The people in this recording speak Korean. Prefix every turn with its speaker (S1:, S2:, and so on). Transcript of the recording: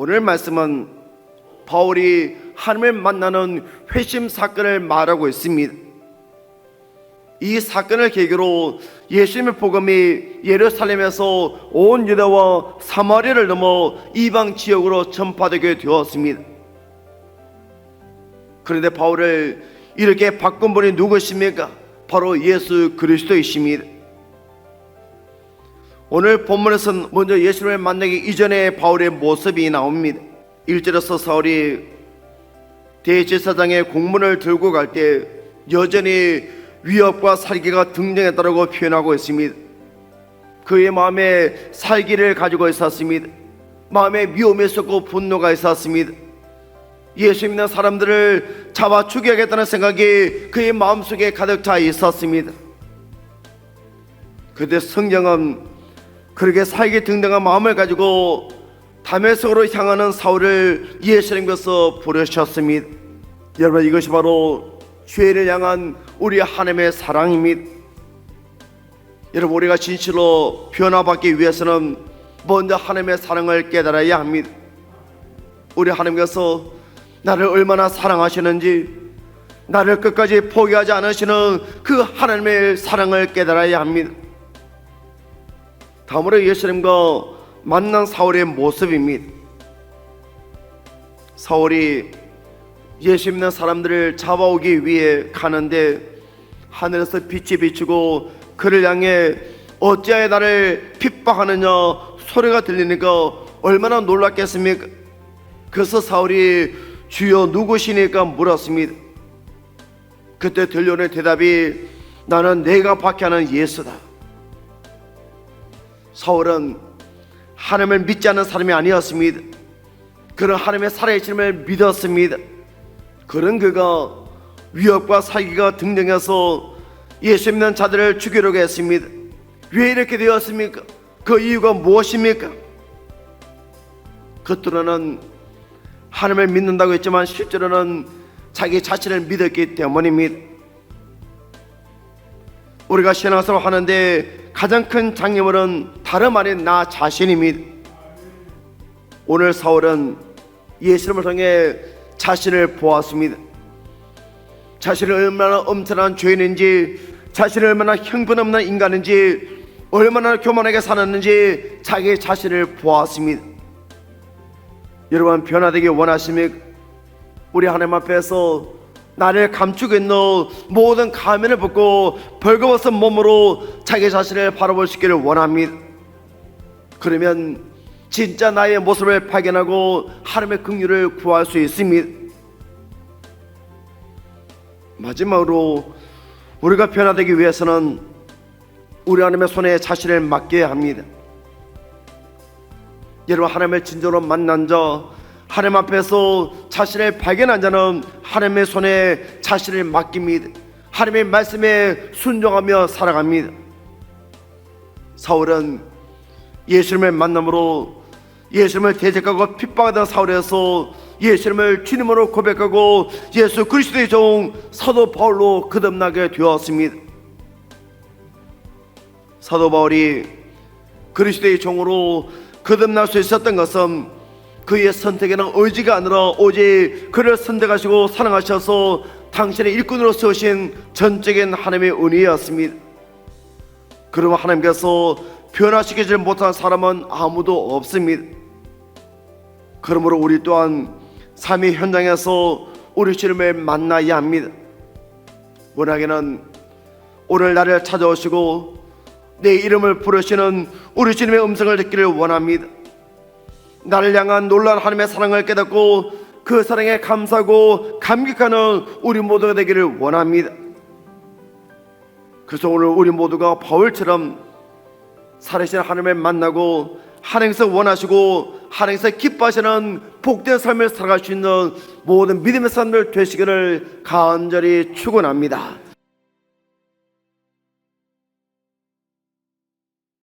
S1: 오늘 말씀은 바울이 하나님을 만나는 회심 사건을 말하고 있습니다. 이 사건을 계기로 예수님의 복음이 예루살렘에서 온 유다와 사마리아를 넘어 이방 지역으로 전파되게 되었습니다. 그런데 바울을 이렇게 바꾼 분이 누구십니까? 바로 예수 그리스도이십니다. 오늘 본문에서는 먼저 예수님을 만나기 이전에 바울의 모습이 나옵니다. 1절에서 사울이 대제사장의 공문을 들고 갈 때 여전히 위협과 살기가 등장했다고 표현하고 있습니다. 그의 마음에 살기를 가지고 있었습니다. 마음에 미움이 있었고 분노가 있었습니다. 예수 믿는 사람들을 잡아 죽여야겠다는 생각이 그의 마음속에 가득 차 있었습니다. 그런데 성경은 그렇게 살기 등등한 마음을 가지고 다메섹으로 향하는 사울을 예수님께서 부르셨습니다. 여러분, 이것이 바로 죄를 향한 우리 하나님의 사랑입니다. 여러분, 우리가 진실로 변화받기 위해서는 먼저 하나님의 사랑을 깨달아야 합니다. 우리 하나님께서 나를 얼마나 사랑하시는지, 나를 끝까지 포기하지 않으시는 그 하나님의 사랑을 깨달아야 합니다. 다음으로 예수님과 만난 사울의 모습입니다. 사울이 예수 믿는 사람들을 잡아오기 위해 가는데 하늘에서 빛이 비추고 그를 향해 어찌하여 나를 핍박하느냐 소리가 들리니까 얼마나 놀랐겠습니까? 그래서 사울이 주여 누구시니까 물었습니다. 그때 들려오는 대답이 나는 내가 박해하는 예수다. 사울은 하나님을 믿지 않는 사람이 아니었습니다. 그런 하나님의 살아계심을 믿었습니다. 그런 그가 위협과 사기가 등등해서 예수 믿는 자들을 죽이려고 했습니다. 왜 이렇게 되었습니까? 그 이유가 무엇입니까? 겉으로는 하나님을 믿는다고 했지만 실제로는 자기 자신을 믿었기 때문입니다. 우리가 신앙생활 하는데 가장 큰 장애물은 다름 아닌 나 자신입니다. 오늘 사울은 예수님을 통해 자신을 보았습니다. 자신이 얼마나 엄청난 죄인인지, 자신이 얼마나 형편없는 인간인지, 얼마나 교만하게 살았는지 자기 자신을 보았습니다. 여러분, 변화되기 원하십니까? 우리 하나님 앞에서 나를 감추고 있는 모든 가면을 벗고 벌거벗은 몸으로 자기 자신을 바라볼 수 있기를 원합니다. 그러면 진짜 나의 모습을 발견하고 하나님의 긍휼을 구할 수 있습니다. 마지막으로 우리가 변화되기 위해서는 우리 하나님의 손에 자신을 맡겨야 합니다. 여러분, 하나님을 진정으로 만난 자, 하나님 앞에서 자신을 발견한 자는 하나님의 손에 자신을 맡깁니다. 하나님의 말씀에 순종하며 살아갑니다. 사울은 예수님을 만남으로 예수님을 대적하고 핍박하던 사울에서 예수님을 주님으로 고백하고 예수 그리스도의 종 사도 바울로 거듭나게 되었습니다. 사도 바울이 그리스도의 종으로 거듭날 수 있었던 것은 그의 선택에는 의지가 아니라 오직 그를 선택하시고 사랑하셔서 당신의 일꾼으로 세우신 전적인 하나님의 은혜였습니다. 그러면 하나님께서 변화시키지 못한 사람은 아무도 없습니다. 그러므로 우리 또한 삶의 현장에서 우리 주님을 만나야 합니다. 원하기는 오늘 나를 찾아오시고 내 이름을 부르시는 우리 주님의 음성을 듣기를 원합니다. 나를 향한 놀라운 하나님의 사랑을 깨닫고 그 사랑에 감사하고 감격하는 우리 모두가 되기를 원합니다. 그래서 오늘 우리 모두가 바울처럼 살아계신 하나님을 만나고 하나님께서 원하시고 하나님께서 기뻐하시는 복된 삶을 살아갈 수 있는 모든 믿음의 사람들 되시기를 간절히 축원합니다.